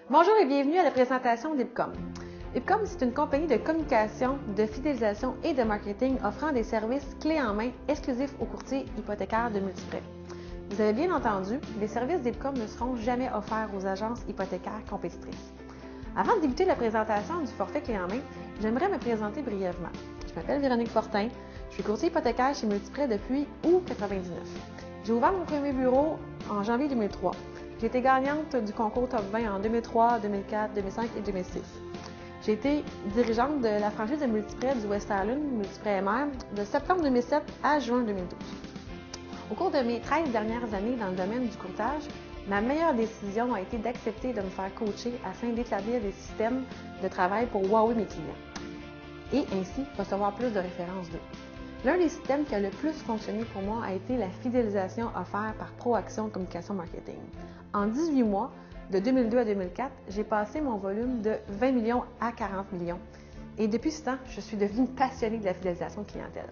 Bonjour et bienvenue à la présentation d'Ipcom. Ipcom, c'est une compagnie de communication, de fidélisation et de marketing offrant des services clés en main exclusifs aux courtiers hypothécaires de multiprêts. Vous avez bien entendu, les services d'Ipcom ne seront jamais offerts aux agences hypothécaires compétitrices. Avant de débuter la présentation du forfait clé en main, j'aimerais me présenter brièvement. Je m'appelle Véronique Fortin, je suis courtier hypothécaire chez Multiprêt depuis août 1999. J'ai ouvert mon premier bureau en janvier 2003. J'ai été gagnante du concours Top 20 en 2003, 2004, 2005 et 2006. J'ai été dirigeante de la franchise de Multiprêt du West Island, Multiprêt MR, de septembre 2007 à juin 2012. Au cours de mes 13 dernières années dans le domaine du courtage, ma meilleure décision a été d'accepter de me faire coacher afin d'établir des systèmes de travail pour wower mes clients et ainsi recevoir plus de références d'eux. L'un des systèmes qui a le plus fonctionné pour moi a été la fidélisation offerte par ProAction Communication Marketing. En 18 mois, de 2002 à 2004, j'ai passé mon volume de 20 millions à 40 millions. Et depuis ce temps, je suis devenue passionnée de la fidélisation de clientèle.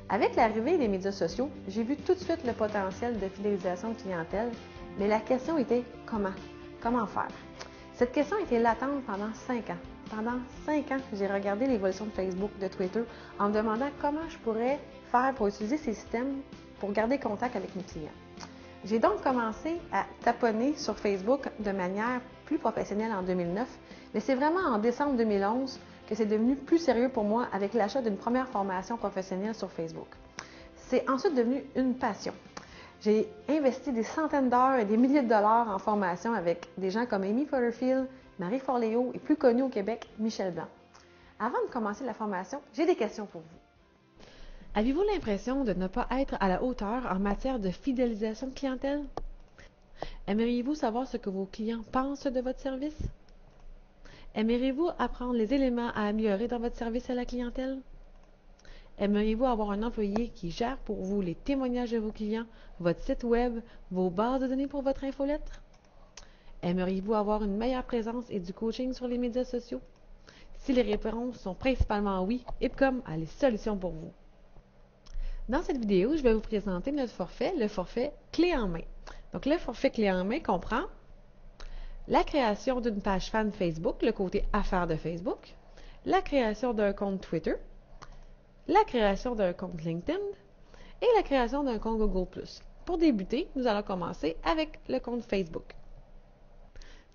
Avec l'arrivée des médias sociaux, j'ai vu tout de suite le potentiel de fidélisation de clientèle, mais la question était comment? Comment faire? Cette question était latente pendant 5 ans. Pendant 5 ans, j'ai regardé l'évolution de Facebook, de Twitter, en me demandant comment je pourrais faire pour utiliser ces systèmes pour garder contact avec mes clients. J'ai donc commencé à taponner sur Facebook de manière plus professionnelle en 2009, mais c'est vraiment en décembre 2011 que c'est devenu plus sérieux pour moi avec l'achat d'une première formation professionnelle sur Facebook. C'est ensuite devenu une passion. J'ai investi des centaines d'heures et des milliers de dollars en formation avec des gens comme Amy Porterfield, Marie Forleo et plus connu au Québec, Michel Blanc. Avant de commencer la formation, j'ai des questions pour vous. Avez-vous l'impression de ne pas être à la hauteur en matière de fidélisation de clientèle? Aimeriez-vous savoir ce que vos clients pensent de votre service? Aimeriez-vous apprendre les éléments à améliorer dans votre service à la clientèle? Aimeriez-vous avoir un employé qui gère pour vous les témoignages de vos clients, votre site web, vos bases de données pour votre infolettre? Aimeriez-vous avoir une meilleure présence et du coaching sur les médias sociaux? Si les réponses sont principalement oui, Ipcom a les solutions pour vous. Dans cette vidéo, je vais vous présenter notre forfait, le forfait clé en main. Donc, le forfait clé en main comprend la création d'une page fan Facebook, le côté affaires de Facebook, la création d'un compte Twitter, la création d'un compte LinkedIn et la création d'un compte Google+. Pour débuter, nous allons commencer avec le compte Facebook.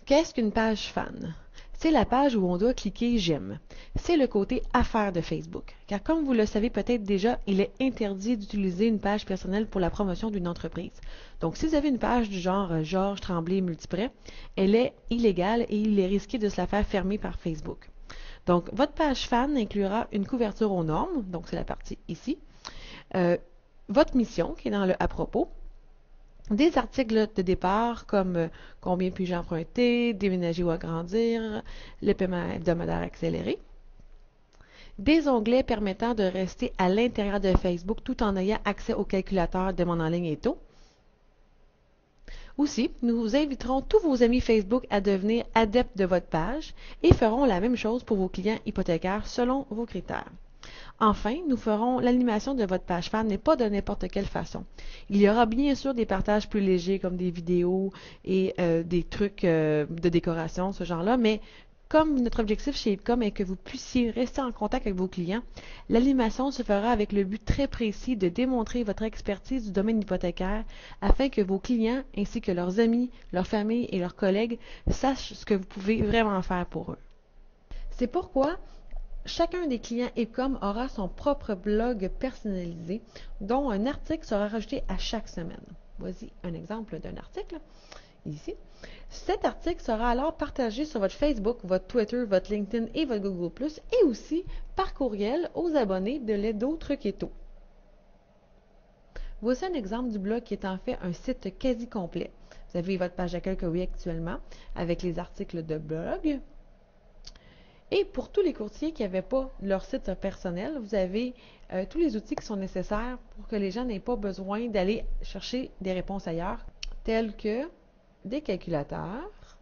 Qu'est-ce qu'une page fan? C'est la page où on doit cliquer « J'aime ». C'est le côté affaires de Facebook. Car comme vous le savez peut-être déjà, il est interdit d'utiliser une page personnelle pour la promotion d'une entreprise. Donc, si vous avez une page du genre Georges Tremblay Multiprêt, elle est illégale et il est risqué de se la faire fermer par Facebook. Donc, votre page fan inclura une couverture aux normes, donc c'est la partie ici, votre mission qui est dans le « À propos », des articles de départ comme combien puis-je emprunter, déménager ou agrandir, le paiement hebdomadaire accéléré. Des onglets permettant de rester à l'intérieur de Facebook tout en ayant accès au calculateur Demande en ligne et taux. Aussi, nous inviterons tous vos amis Facebook à devenir adeptes de votre page et ferons la même chose pour vos clients hypothécaires selon vos critères. Enfin, nous ferons l'animation de votre page fan, mais pas de n'importe quelle façon. Il y aura bien sûr des partages plus légers comme des vidéos et des trucs de décoration, ce genre-là, mais comme notre objectif chez Ipcom est que vous puissiez rester en contact avec vos clients, l'animation se fera avec le but très précis de démontrer votre expertise du domaine hypothécaire afin que vos clients ainsi que leurs amis, leur famille et leurs collègues sachent ce que vous pouvez vraiment faire pour eux. C'est pourquoi chacun des clients Ipcom aura son propre blog personnalisé, dont un article sera rajouté à chaque semaine. Voici un exemple d'un article, ici. Cet article sera alors partagé sur votre Facebook, votre Twitter, votre LinkedIn et votre Google+, et aussi par courriel aux abonnés de Ledo Trucs et Taux. Voici un exemple du blog qui est en fait un site quasi complet. Vous avez votre page d'accueil que oui actuellement, avec les articles de blog. Et pour tous les courtiers qui n'avaient pas leur site personnel, vous avez tous les outils qui sont nécessaires pour que les gens n'aient pas besoin d'aller chercher des réponses ailleurs, tels que des calculateurs,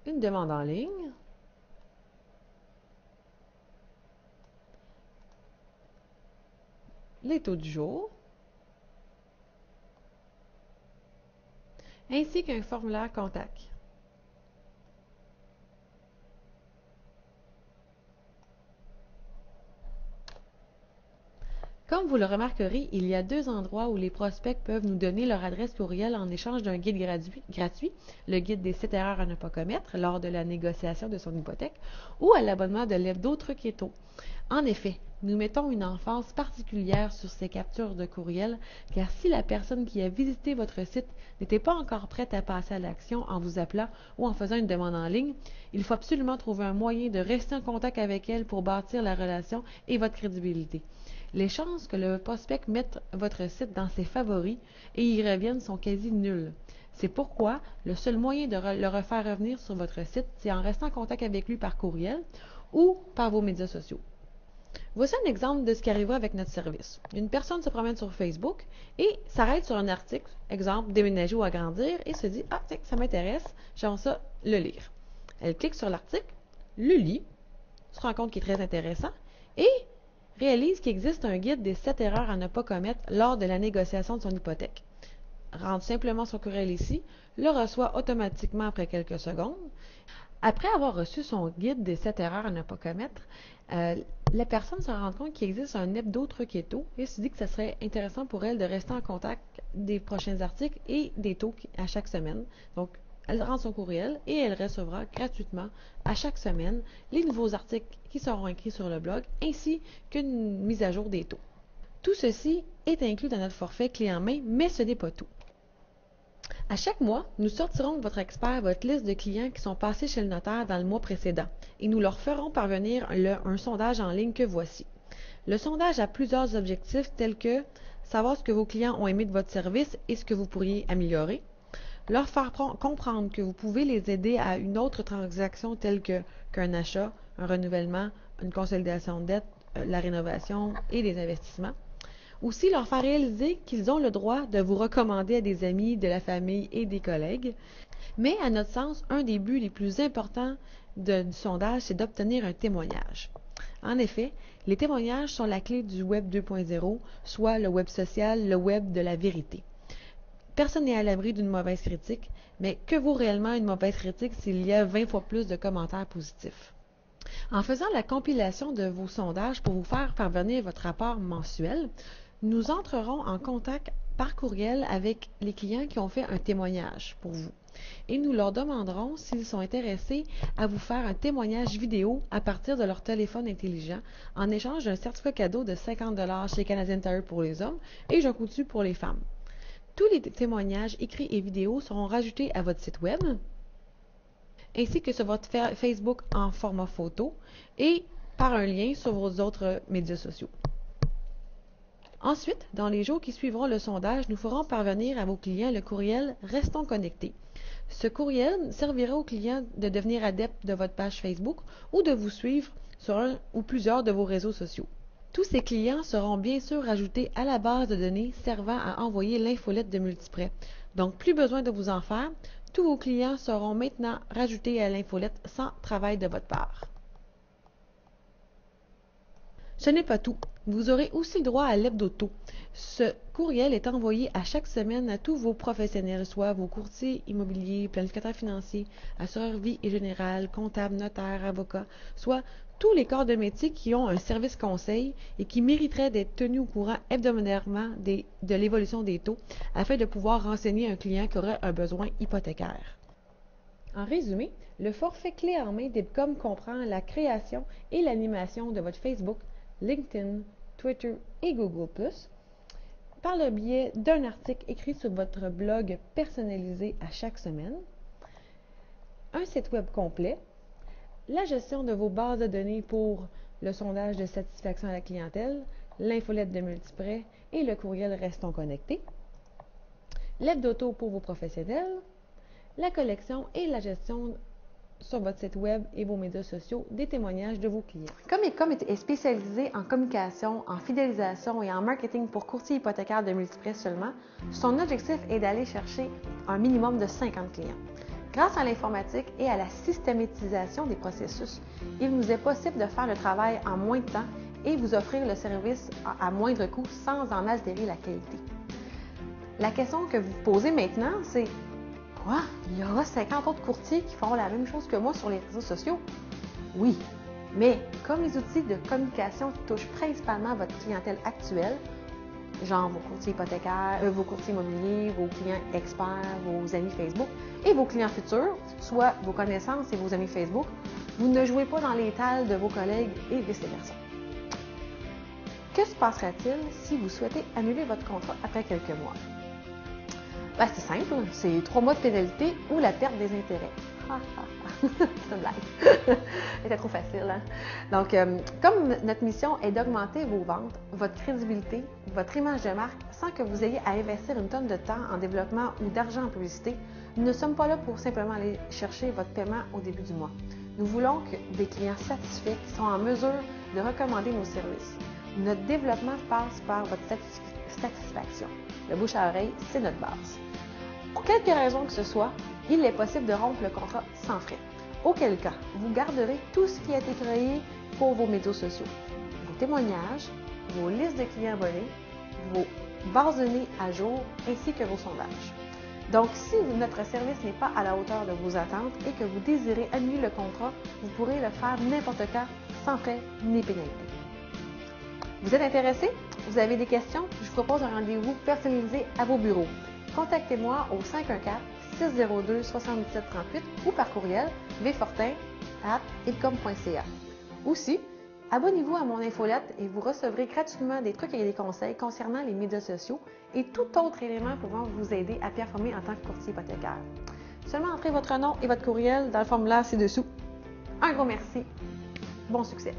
une demande en ligne, les taux du jour, ainsi qu'un formulaire contact. Comme vous le remarquerez, il y a deux endroits où les prospects peuvent nous donner leur adresse courriel en échange d'un guide gratuit, le guide des 7 erreurs à ne pas commettre lors de la négociation de son hypothèque, ou à l'abonnement de l'hebdo Truc et Taux. En effet, nous mettons une emphase particulière sur ces captures de courriel, car si la personne qui a visité votre site n'était pas encore prête à passer à l'action en vous appelant ou en faisant une demande en ligne, il faut absolument trouver un moyen de rester en contact avec elle pour bâtir la relation et votre crédibilité. Les chances que le prospect mette votre site dans ses favoris et y revienne sont quasi nulles. C'est pourquoi le seul moyen de le refaire revenir sur votre site, c'est en restant en contact avec lui par courriel ou par vos médias sociaux. Voici un exemple de ce qui arriva avec notre service. Une personne se promène sur Facebook et s'arrête sur un article, exemple déménager ou agrandir, et se dit « Ah, tiens, ça m'intéresse, j'aimerais ça le lire ». Elle clique sur l'article, le lit, se rend compte qu'il est très intéressant et réalise qu'il existe un guide des 7 erreurs à ne pas commettre lors de la négociation de son hypothèque. Rentre simplement son courriel ici, le reçoit automatiquement après quelques secondes. Après avoir reçu son guide des 7 erreurs à ne pas commettre, la personne se rend compte qu'il existe un hebdo Truc et Taux et se dit que ce serait intéressant pour elle de rester en contact des prochains articles et des taux à chaque semaine. Donc, elle rentre son courriel et elle recevra gratuitement à chaque semaine les nouveaux articles qui seront écrits sur le blog ainsi qu'une mise à jour des taux. Tout ceci est inclus dans notre forfait clé en main, mais ce n'est pas tout. À chaque mois, nous sortirons de votre expert votre liste de clients qui sont passés chez le notaire dans le mois précédent et nous leur ferons parvenir un sondage en ligne que voici. Le sondage a plusieurs objectifs tels que savoir ce que vos clients ont aimé de votre service et ce que vous pourriez améliorer, leur faire comprendre que vous pouvez les aider à une autre transaction telle qu'un achat, un renouvellement, une consolidation de dette, la rénovation et des investissements. Aussi, leur faire réaliser qu'ils ont le droit de vous recommander à des amis, de la famille et des collègues. Mais à notre sens, un des buts les plus importants du sondage, c'est d'obtenir un témoignage. En effet, les témoignages sont la clé du Web 2.0, soit le web social, le web de la vérité. Personne n'est à l'abri d'une mauvaise critique, mais que vaut réellement une mauvaise critique s'il y a 20 fois plus de commentaires positifs? En faisant la compilation de vos sondages pour vous faire parvenir votre rapport mensuel, nous entrerons en contact par courriel avec les clients qui ont fait un témoignage pour vous et nous leur demanderons s'ils sont intéressés à vous faire un témoignage vidéo à partir de leur téléphone intelligent en échange d'un certificat cadeau de 50 $ chez Canadian Tire pour les hommes et Jean Coutu pour les femmes. Tous les témoignages écrits et vidéos seront rajoutés à votre site web, ainsi que sur votre Facebook en format photo et par un lien sur vos autres médias sociaux. Ensuite, dans les jours qui suivront le sondage, nous ferons parvenir à vos clients le courriel « Restons connectés ». Ce courriel servira aux clients de devenir adeptes de votre page Facebook ou de vous suivre sur un ou plusieurs de vos réseaux sociaux. Tous ces clients seront bien sûr ajoutés à la base de données servant à envoyer l'infolette de Multiprêt. Donc, plus besoin de vous en faire, tous vos clients seront maintenant rajoutés à l'infolette sans travail de votre part. Ce n'est pas tout. Vous aurez aussi le droit à l'hebdo-taux. Ce courriel est envoyé à chaque semaine à tous vos professionnels, soit vos courtiers immobiliers, planificateurs financiers, assureurs vie et général, comptables, notaires, avocats, soit tous les corps de métier qui ont un service conseil et qui mériteraient d'être tenus au courant hebdomadairement de l'évolution des taux afin de pouvoir renseigner un client qui aurait un besoin hypothécaire. En résumé, le forfait clé en main d'Ipcom comprend la création et l'animation de votre Facebook, LinkedIn, Twitter et Google+, par le biais d'un article écrit sur votre blog personnalisé à chaque semaine, un site web complet, la gestion de vos bases de données pour le sondage de satisfaction à la clientèle, l'infolette de Multiprêt et le courriel Restons connectés, l'hebdo-taux pour vos professionnels, la collection et la gestion sur votre site web et vos médias sociaux des témoignages de vos clients. Comme Ipcom est spécialisé en communication, en fidélisation et en marketing pour courtiers hypothécaires de Multiprêt seulement, son objectif est d'aller chercher un minimum de 50 clients. Grâce à l'informatique et à la systématisation des processus, il nous est possible de faire le travail en moins de temps et vous offrir le service à moindre coût sans en altérer la qualité. La question que vous posez maintenant, c'est Quoi? Il y aura 50 autres courtiers qui feront la même chose que moi sur les réseaux sociaux? Oui, mais comme les outils de communication touchent principalement votre clientèle actuelle, genre vos courtiers hypothécaires, vos courtiers immobiliers, vos clients experts, vos amis Facebook et vos clients futurs, soit vos connaissances et vos amis Facebook, vous ne jouez pas dans l'étal de vos collègues et vice-versa. Que se passera-t-il si vous souhaitez annuler votre contrat après quelques mois? Ben, c'est simple, c'est 3 mois de pénalité ou la perte des intérêts. C'est une blague. C'était trop facile, hein? Donc, comme notre mission est d'augmenter vos ventes, votre crédibilité, votre image de marque, sans que vous ayez à investir une tonne de temps en développement ou d'argent en publicité, nous ne sommes pas là pour simplement aller chercher votre paiement au début du mois. Nous voulons que des clients satisfaits qui sont en mesure de recommander nos services. Notre développement passe par votre satisfaction. Le bouche à oreille, c'est notre base. Pour quelque raison que ce soit, il est possible de rompre le contrat sans frais. Auquel cas, vous garderez tout ce qui a été créé pour vos médias sociaux, vos témoignages, vos listes de clients abonnés, vos bases de données à jour, ainsi que vos sondages. Donc, si notre service n'est pas à la hauteur de vos attentes et que vous désirez annuler le contrat, vous pourrez le faire n'importe quand, sans frais ni pénalité. Vous êtes intéressé? Vous avez des questions? Je vous propose un rendez-vous personnalisé à vos bureaux. Contactez-moi au 514-602-7738 ou par courriel vfortin@ipcom.ca. Aussi, abonnez-vous à mon infolette et vous recevrez gratuitement des trucs et des conseils concernant les médias sociaux et tout autre élément pouvant vous aider à performer en tant que courtier hypothécaire. Seulement entrez votre nom et votre courriel dans le formulaire ci-dessous. Un gros merci. Bon succès!